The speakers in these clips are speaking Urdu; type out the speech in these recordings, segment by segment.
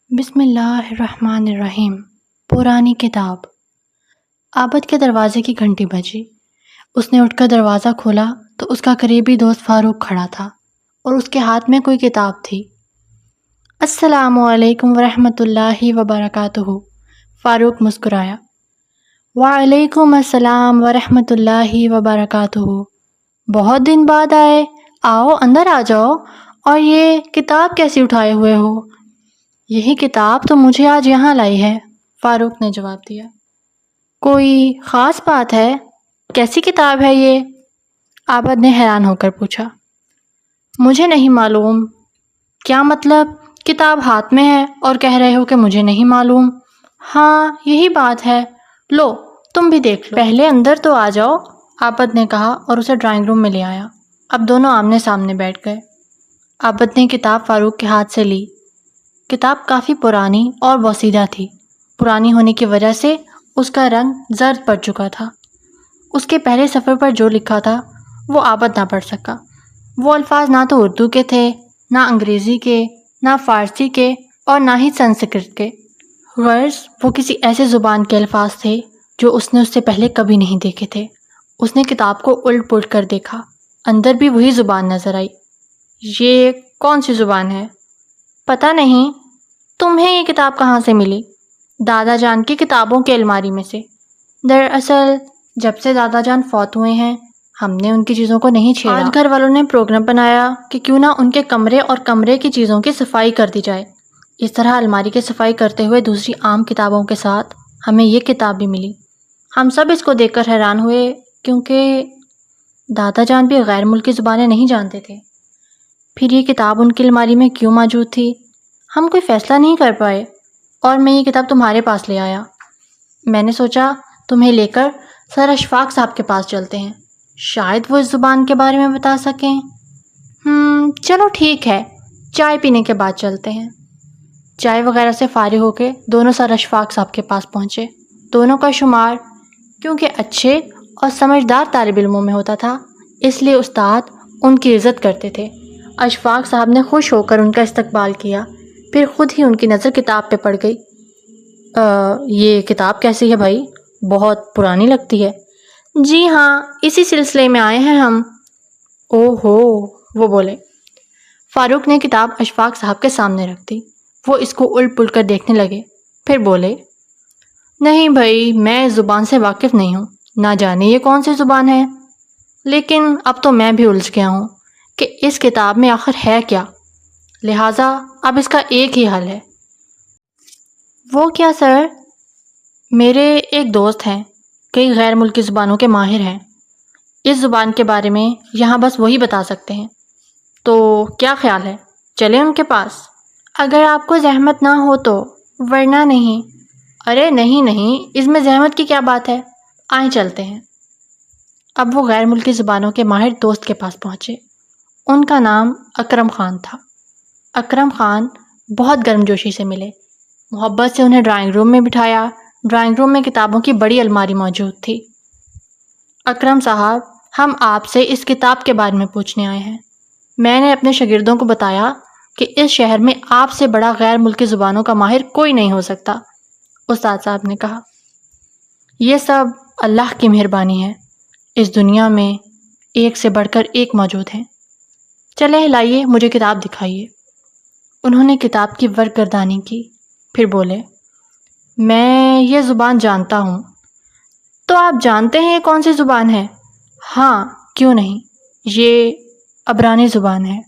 بسم اللہ الرحمن الرحیم۔ پرانی کتاب۔ عابد کے دروازے کی گھنٹی بجی۔ اس نے اٹھ کر دروازہ کھولا تو اس کا قریبی دوست فاروق کھڑا تھا اور اس کے ہاتھ میں کوئی کتاب تھی۔ السلام علیکم ورحمۃ اللہ وبرکاتہ۔ فاروق مسکرایا۔ وعلیکم السلام ورحمۃ اللہ وبرکاتہ۔ بہت دن بعد آئے، آؤ اندر آ جاؤ۔ اور یہ کتاب کیسی اٹھائے ہوئے ہو؟ یہی کتاب تو مجھے آج یہاں لائی ہے، فاروق نے جواب دیا۔ کوئی خاص بات ہے؟ کیسی کتاب ہے یہ؟ عابد نے حیران ہو کر پوچھا۔ مجھے نہیں معلوم۔ کیا مطلب؟ کتاب ہاتھ میں ہے اور کہہ رہے ہو کہ مجھے نہیں معلوم؟ ہاں یہی بات ہے، لو تم بھی دیکھ لو۔ پہلے اندر تو آ جاؤ، عابد نے کہا اور اسے ڈرائنگ روم میں لے آیا۔ اب دونوں آمنے سامنے بیٹھ گئے۔ عابد نے کتاب فاروق کے ہاتھ سے لی۔ کتاب کافی پرانی اور بوسیدہ تھی۔ پرانی ہونے کی وجہ سے اس کا رنگ زرد پڑ چکا تھا۔ اس کے پہلے صفحے پر جو لکھا تھا وہ عابد نہ پڑھ سکا۔ وہ الفاظ نہ تو اردو کے تھے، نہ انگریزی کے، نہ فارسی کے اور نہ ہی سنسکرت کے۔ غرض وہ کسی ایسے زبان کے الفاظ تھے جو اس نے اس سے پہلے کبھی نہیں دیکھے تھے۔ اس نے کتاب کو الٹ پلٹ کر دیکھا۔ اندر بھی وہی زبان نظر آئی۔ یہ کون سی زبان ہے؟ پتہ نہیں۔ تمہیں یہ کتاب کہاں سے ملی؟ دادا جان کی کتابوں کی الماری میں سے۔ دراصل جب سے دادا جان فوت ہوئے ہیں ہم نے ان کی چیزوں کو نہیں چھیڑا۔ آج گھر والوں نے پروگرام بنایا کہ کیوں نہ ان کے کمرے اور کمرے کی چیزوں کی صفائی کر دی جائے۔ اس طرح الماری کی صفائی کرتے ہوئے دوسری عام کتابوں کے ساتھ ہمیں یہ کتاب بھی ملی۔ ہم سب اس کو دیکھ کر حیران ہوئے کیونکہ دادا جان بھی غیر ملکی زبانیں نہیں جانتے تھے۔ پھر یہ کتاب ان کی الماری میں کیوں موجود تھی ہم کوئی فیصلہ نہیں کر پائے، اور میں یہ کتاب تمہارے پاس لے آیا۔ میں نے سوچا تمہیں لے کر سر اشفاق صاحب کے پاس چلتے ہیں، شاید وہ اس زبان کے بارے میں بتا سکیں۔ چلو ٹھیک ہے، چائے پینے کے بعد چلتے ہیں۔ چائے وغیرہ سے فارغ ہو کے دونوں سر اشفاق صاحب کے پاس پہنچے۔ دونوں کا شمار کیونکہ اچھے اور سمجھدار طالب علموں میں ہوتا تھا، اس لیے استاد ان کی عزت کرتے تھے۔ اشفاق صاحب نے خوش ہو کر ان کا استقبال کیا، پھر خود ہی ان کی نظر کتاب پہ پڑ گئی۔ یہ کتاب کیسی ہے بھائی؟ بہت پرانی لگتی ہے۔ جی ہاں، اسی سلسلے میں آئے ہیں ہم۔ اوہو، وہ بولے۔ فاروق نے کتاب اشفاق صاحب کے سامنے رکھ دی۔ وہ اس کو الٹ پلٹ کر دیکھنے لگے، پھر بولے، نہیں بھائی، میں اس زبان سے واقف نہیں ہوں، نہ جانے یہ کون سی زبان ہے، لیکن اب تو میں بھی الجھ گیا ہوں کہ اس کتاب میں آخر ہے کیا، لہٰذا اب اس کا ایک ہی حل ہے۔ وہ کیا سر؟ میرے ایک دوست ہیں، کئی غیر ملکی زبانوں کے ماہر ہیں، اس زبان کے بارے میں یہاں بس وہی بتا سکتے ہیں، تو کیا خیال ہے چلیں ان کے پاس؟ اگر آپ کو زحمت نہ ہو تو، ورنہ نہیں۔ ارے نہیں، اس میں زحمت کی کیا بات ہے، آئیں چلتے ہیں۔ اب وہ غیر ملکی زبانوں کے ماہر دوست کے پاس پہنچے۔ ان کا نام اکرم خان تھا۔ اکرم خان بہت گرم جوشی سے ملے، محبت سے انہیں ڈرائنگ روم میں بٹھایا۔ ڈرائنگ روم میں کتابوں کی بڑی الماری موجود تھی۔ اکرم صاحب، ہم آپ سے اس کتاب کے بارے میں پوچھنے آئے ہیں۔ میں نے اپنے شاگردوں کو بتایا کہ اس شہر میں آپ سے بڑا غیر ملکی زبانوں کا ماہر کوئی نہیں ہو سکتا۔ استاد صاحب نے کہا، یہ سب اللہ کی مہربانی ہے، اس دنیا میں ایک سے بڑھ کر ایک موجود ہیں۔ چلے لائیے، مجھے کتاب دکھائیے۔ انہوں نے کتاب کی ورق گردانی کی، پھر بولے، میں یہ زبان جانتا ہوں۔ تو آپ جانتے ہیں یہ کون سی زبان ہے؟ ہاں، کیوں نہیں، یہ عبرانی زبان ہے۔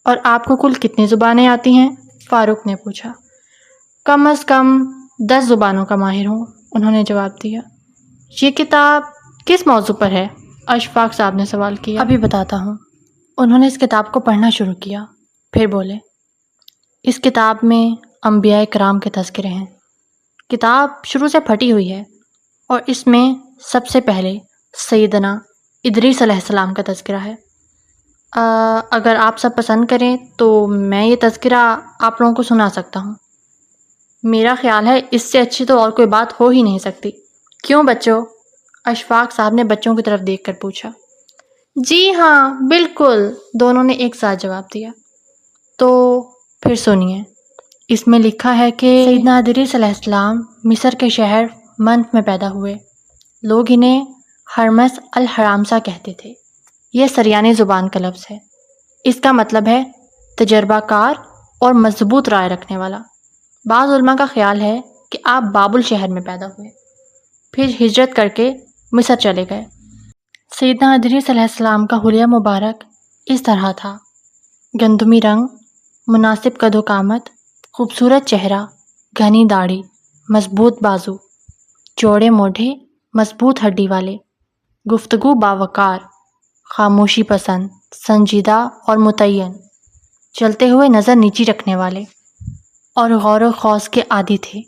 اور آپ کو کل کتنی زبانیں آتی ہیں؟ فاروق نے پوچھا۔ کم از کم 10 زبانوں کا ماہر ہوں، انہوں نے جواب دیا۔ یہ کتاب کس موضوع پر ہے؟ اشفاق صاحب نے سوال کیا۔ ابھی بتاتا ہوں۔ انہوں نے اس کتاب کو پڑھنا شروع کیا، پھر بولے، اس کتاب میں انبیاء کرام کے تذکرے ہیں۔ کتاب شروع سے پھٹی ہوئی ہے اور اس میں سب سے پہلے سیدنا ادریس علیہ السلام کا تذکرہ ہے۔ اگر آپ سب پسند کریں تو میں یہ تذکرہ آپ لوگوں کو سنا سکتا ہوں۔ میرا خیال ہے اس سے اچھی تو اور کوئی بات ہو ہی نہیں سکتی، کیوں بچوں؟ اشفاق صاحب نے بچوں کی طرف دیکھ کر پوچھا۔ جی ہاں بالکل، دونوں نے ایک ساتھ جواب دیا۔ تو پھر سنیے، اس میں لکھا ہے کہ سیدنا ادریس علیہ السلام مصر کے شہر منف میں پیدا ہوئے۔ لوگ انہیں ہرمس الحرامسہ کہتے تھے۔ یہ سریانی زبان کا لفظ ہے۔ اس کا مطلب ہے تجربہ کار اور مضبوط رائے رکھنے والا۔ بعض علماء کا خیال ہے کہ آپ بابل شہر میں پیدا ہوئے، پھر ہجرت کر کے مصر چلے گئے۔ سیدنا ادریس علیہ السلام کا حلیہ مبارک اس طرح تھا: گندمی رنگ، مناسب قد و قامت، خوبصورت چہرہ، گھنی داڑھی، مضبوط بازو، چوڑے موڈھے، مضبوط ہڈی والے، گفتگو باوقار، خاموشی پسند، سنجیدہ اور متعین، چلتے ہوئے نظر نیچی رکھنے والے، اور غور و خوض کے عادی تھے۔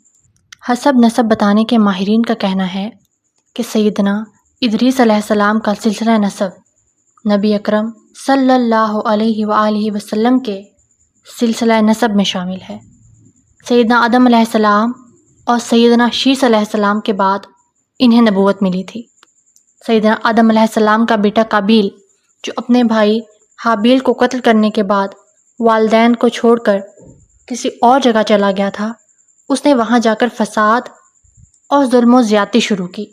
حسب نسب بتانے کے ماہرین کا کہنا ہے کہ سیدنا ادریس علیہ السلام کا سلسلہ نسب نبی اکرم صلی اللہ علیہ وآلہ وسلم کے سلسلہ نسب میں شامل ہے۔ سیدنا آدم علیہ السلام اور سیدنا شیس علیہ السلام کے بعد انہیں نبوت ملی تھی۔ سیدنا آدم علیہ السلام کا بیٹا قابیل، جو اپنے بھائی حابیل کو قتل کرنے کے بعد والدین کو چھوڑ کر کسی اور جگہ چلا گیا تھا، اس نے وہاں جا کر فساد اور ظلم و زیادتی شروع کی،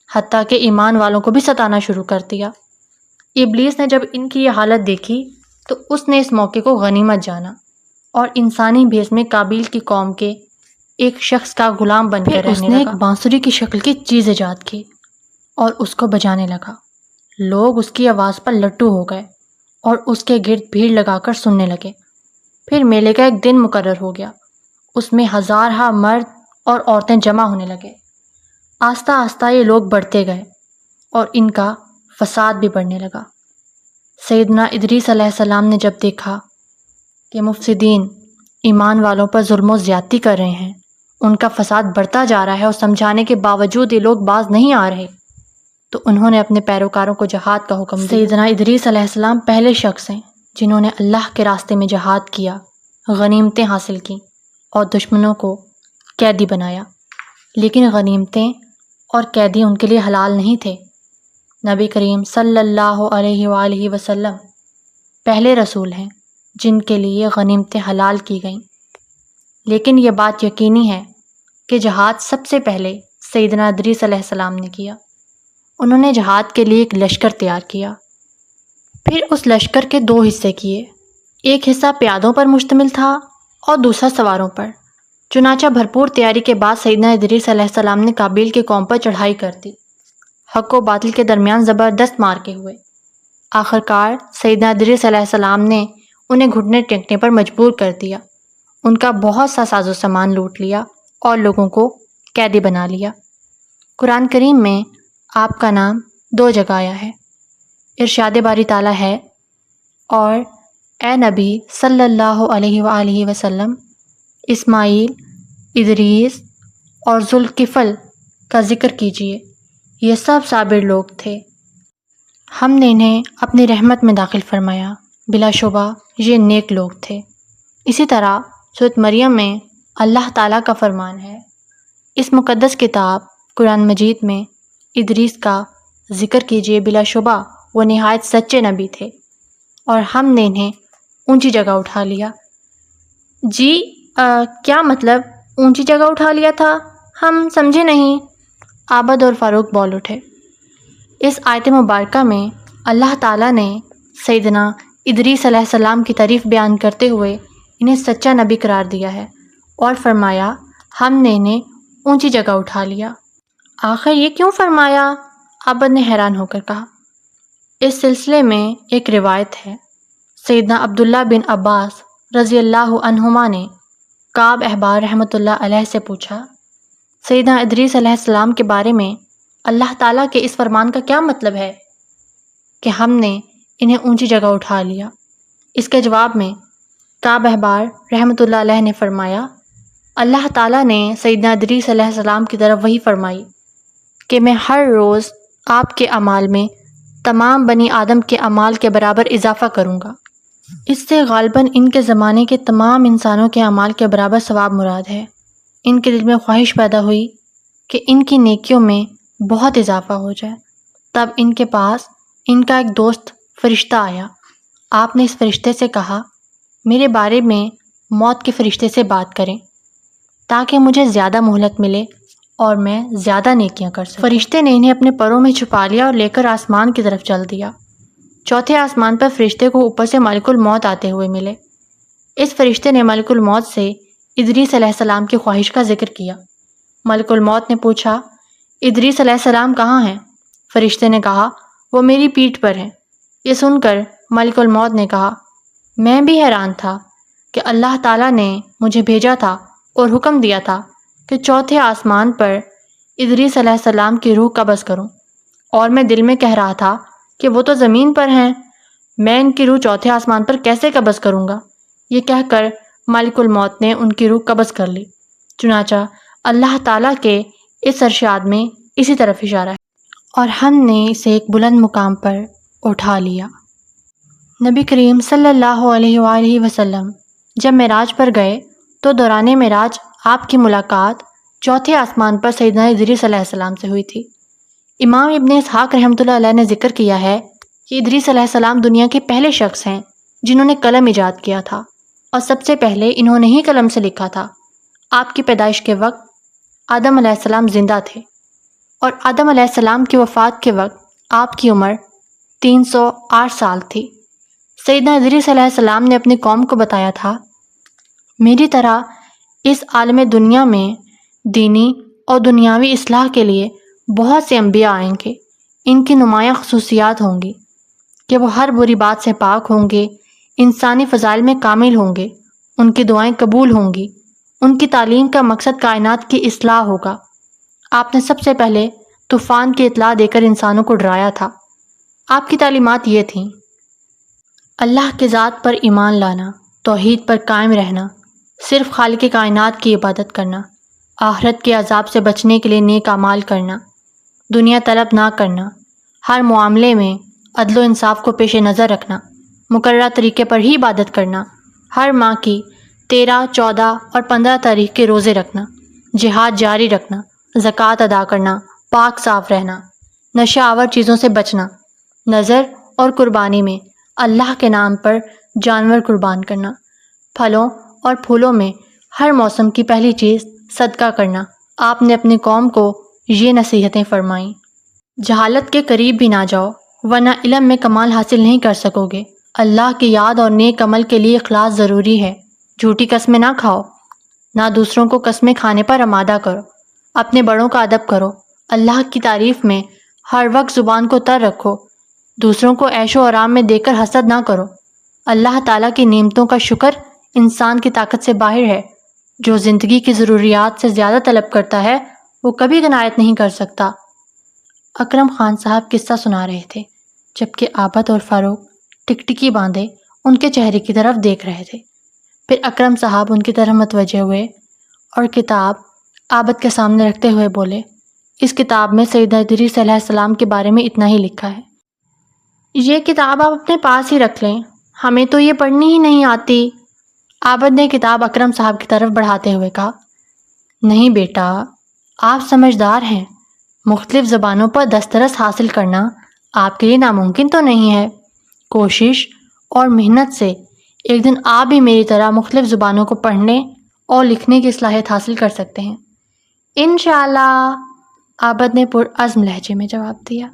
حتیٰ کہ ایمان والوں کو بھی ستانا شروع کر دیا۔ ابلیس نے جب ان کی یہ حالت دیکھی تو اس نے اس موقع کو غنیمت جانا اور انسانی بھیس میں قابیل کی قوم کے ایک شخص کا غلام بن کر رہنے لگا۔ اس نے ایک بانسری کی شکل کی چیز ایجاد کی اور اس کو بجانے لگا۔ لوگ اس کی آواز پر لٹو ہو گئے اور اس کے گرد بھیڑ لگا کر سننے لگے۔ پھر میلے کا ایک دن مقرر ہو گیا۔ اس میں ہزارہا مرد اور عورتیں جمع ہونے لگے۔ آہستہ آہستہ یہ لوگ بڑھتے گئے اور ان کا فساد بھی بڑھنے لگا۔ سیدنا ادریس علیہ السلام نے جب دیکھا کہ مفسدین ایمان والوں پر ظلم و زیادتی کر رہے ہیں، ان کا فساد بڑھتا جا رہا ہے اور سمجھانے کے باوجود یہ لوگ باز نہیں آ رہے، تو انہوں نے اپنے پیروکاروں کو جہاد کا حکم دیا۔ سیدنا ادریس علیہ السلام پہلے شخص ہیں جنہوں نے اللہ کے راستے میں جہاد کیا، غنیمتیں حاصل کیں اور دشمنوں کو قیدی بنایا۔ لیکن غنیمتیں اور قیدی ان کے لیے حلال نہیں تھے۔ نبی کریم صلی اللہ علیہ وآلہ وسلم پہلے رسول ہیں جن کے لیے غنیمتیں حلال کی گئیں۔ لیکن یہ بات یقینی ہے کہ جہاد سب سے پہلے سیدنا ادریس علیہ السلام نے کیا۔ انہوں نے جہاد کے لیے ایک لشکر تیار کیا، پھر اس لشکر کے دو حصے کیے۔ ایک حصہ پیادوں پر مشتمل تھا اور دوسرا سواروں پر۔ چنانچہ بھرپور تیاری کے بعد سیدنا ادریس علیہ السلام نے قابیل کی قوم پر چڑھائی کر دی۔ حق و باطل کے درمیان زبردست مارکے ہوئے۔ آخرکار سیدنا ادریس علیہ السلام نے انہیں گھٹنے ٹیکنے پر مجبور کر دیا، ان کا بہت سا ساز و سامان لوٹ لیا اور لوگوں کو قیدی بنا لیا۔ قرآن کریم میں آپ کا نام 2 جگہ آیا ہے۔ ارشاد باری تعالیٰ ہے: اور اے نبی صلی اللہ علیہ وآلہ وسلم، اسماعیل، ادریس اور ذوالکفل کا ذکر کیجیے، یہ سب صابر لوگ تھے، ہم نے انہیں اپنی رحمت میں داخل فرمایا، بلا شبہ یہ نیک لوگ تھے۔ اسی طرح سورۃ مریم میں اللہ تعالیٰ کا فرمان ہے: اس مقدس کتاب قرآن مجید میں ادریس کا ذکر کیجیے، بلا شبہ وہ نہایت سچے نبی تھے اور ہم نے انہیں اونچی جگہ اٹھا لیا۔ جی کیا مطلب اونچی جگہ اٹھا لیا تھا؟ ہم سمجھے نہیں۔ عابد اور فاروق بول اٹھے۔ اس آیت مبارکہ میں اللہ تعالیٰ نے سیدنا ادریس علیہ السلام کی تعریف بیان کرتے ہوئے انہیں سچا نبی قرار دیا ہے اور فرمایا ہم نے انہیں اونچی جگہ اٹھا لیا۔ آخر یہ کیوں فرمایا؟ عابد نے حیران ہو کر کہا۔ اس سلسلے میں ایک روایت ہے، سیدنا عبداللہ بن عباس رضی اللہ عنہما نے کعب احبار رحمۃ اللہ علیہ سے پوچھا، سیدنا ادریس علیہ السلام کے بارے میں اللہ تعالیٰ کے اس فرمان کا کیا مطلب ہے کہ ہم نے انہیں اونچی جگہ اٹھا لیا؟ اس کے جواب میں کعب احبار رحمۃ اللہ علیہ نے فرمایا، اللہ تعالیٰ نے سیدنا ادریس علیہ السلام کی طرف وحی فرمائی کہ میں ہر روز آپ کے اعمال میں تمام بنی آدم کے اعمال کے برابر اضافہ کروں گا۔ اس سے غالباً ان کے زمانے کے تمام انسانوں کے اعمال کے برابر ثواب مراد ہے۔ ان کے دل میں خواہش پیدا ہوئی کہ ان کی نیکیوں میں بہت اضافہ ہو جائے۔ تب ان کے پاس ان کا ایک دوست فرشتہ آیا۔ آپ نے اس فرشتے سے کہا، میرے بارے میں موت کے فرشتے سے بات کریں تاکہ مجھے زیادہ مہلت ملے اور میں زیادہ نیکیاں کر سکوں۔ فرشتے نے انہیں اپنے پروں میں چھپا لیا اور لے کر آسمان کی طرف چل دیا۔ چوتھے آسمان پر فرشتے کو اوپر سے ملک الموت آتے ہوئے ملے۔ اس فرشتے نے ملک الموت سے ادریس علیہ السلام کی خواہش کا ذکر کیا۔ ملک الموت نے پوچھا، ادریس علیہ السلام کہاں ہیں؟ فرشتے نے کہا، وہ میری پیٹھ پر ہیں۔ یہ سن کر ملک الموت نے کہا، میں بھی حیران تھا کہ اللہ تعالیٰ نے مجھے بھیجا تھا اور حکم دیا تھا کہ چوتھے آسمان پر ادریس علیہ السلام کی روح قبض کروں، اور میں دل میں کہہ رہا تھا کہ وہ تو زمین پر ہیں، میں ان کی روح چوتھے آسمان پر کیسے قبض کروں گا؟ یہ کہہ کر ملک الموت نے ان کی روح قبض کر لی۔ چنانچہ اللہ تعالیٰ کے اس ارشاد میں اسی طرف اشارہ ہے، اور ہم نے اسے ایک بلند مقام پر اٹھا لیا۔ نبی کریم صلی اللہ علیہ وآلہ وسلم جب معراج پر گئے تو دوران معراج آپ کی ملاقات چوتھے آسمان پر سیدنا ادریس علیہ السلام سے ہوئی تھی۔ امام ابن اسحاق رحمۃ اللہ علیہ نے ذکر کیا ہے کہ ادریس علیہ السلام دنیا کے پہلے شخص ہیں جنہوں نے قلم ایجاد کیا تھا، اور سب سے پہلے انہوں نے ہی قلم سے لکھا تھا۔ آپ کی پیدائش کے وقت آدم علیہ السلام زندہ تھے، اور آدم علیہ السلام کی وفات کے وقت آپ کی عمر 308 سال تھی۔ سیدنا ادریس علیہ السلام نے اپنی قوم کو بتایا تھا، میری طرح اس عالم دنیا میں دینی اور دنیاوی اصلاح کے لیے بہت سے انبیاء آئیں گے۔ ان کی نمایاں خصوصیات ہوں گی کہ وہ ہر بری بات سے پاک ہوں گے، انسانی فضائل میں کامل ہوں گے، ان کی دعائیں قبول ہوں گی، ان کی تعلیم کا مقصد کائنات کی اصلاح ہوگا۔ آپ نے سب سے پہلے طوفان کی اطلاع دے کر انسانوں کو ڈرایا تھا۔ آپ کی تعلیمات یہ تھیں، اللہ کی ذات پر ایمان لانا، توحید پر قائم رہنا، صرف خالق کائنات کی عبادت کرنا، آخرت کے عذاب سے بچنے کے لیے نیک اعمال کرنا، دنیا طلب نہ کرنا، ہر معاملے میں عدل و انصاف کو پیش نظر رکھنا، مقررہ طریقے پر ہی عبادت کرنا، ہر ماہ کی 13، 14 اور 15 تاریخ کے روزے رکھنا، جہاد جاری رکھنا، زکوٰۃ ادا کرنا، پاک صاف رہنا، نشہ آور چیزوں سے بچنا، نظر اور قربانی میں اللہ کے نام پر جانور قربان کرنا، پھلوں اور پھولوں میں ہر موسم کی پہلی چیز صدقہ کرنا۔ آپ نے اپنی قوم کو یہ نصیحتیں فرمائیں، جہالت کے قریب بھی نہ جاؤ ورنہ علم میں کمال حاصل نہیں کر سکو گے۔ اللہ کی یاد اور نیک عمل کے لیے اخلاص ضروری ہے۔ جھوٹی قسمیں نہ کھاؤ، نہ دوسروں کو قسمیں کھانے پر آمادہ کرو، اپنے بڑوں کا ادب کرو، اللہ کی تعریف میں ہر وقت زبان کو تر رکھو، دوسروں کو عیش و آرام میں دے کر حسد نہ کرو۔ اللہ تعالیٰ کی نعمتوں کا شکر انسان کی طاقت سے باہر ہے۔ جو زندگی کی ضروریات سے زیادہ طلب کرتا ہے وہ کبھی قناعت نہیں کر سکتا۔ اکرم خان صاحب قصہ سنا رہے تھے، جبکہ عابد اور فاروق ٹکٹکی باندھے ان کے چہرے کی طرف دیکھ رہے تھے۔ پھر اکرم صاحب ان کی طرف متوجہ ہوئے اور کتاب عابد کے سامنے رکھتے ہوئے بولے، اس کتاب میں سیدنا ادریس علیہ السلام کے بارے میں اتنا ہی لکھا ہے، یہ کتاب آپ اپنے پاس ہی رکھ لیں، ہمیں تو یہ پڑھنی ہی نہیں آتی۔ عابد نے کتاب اکرم صاحب کی طرف بڑھاتے ہوئے کہا، نہیں بیٹا، آپ سمجھدار ہیں، مختلف زبانوں پر دسترس حاصل کرنا آپ کے لیے ناممکن تو نہیں ہے۔ کوشش اور محنت سے ایک دن آپ بھی میری طرح مختلف زبانوں کو پڑھنے اور لکھنے کی صلاحیت حاصل کر سکتے ہیں، انشاءاللہ، عابد نے پرعزم لہجے میں جواب دیا۔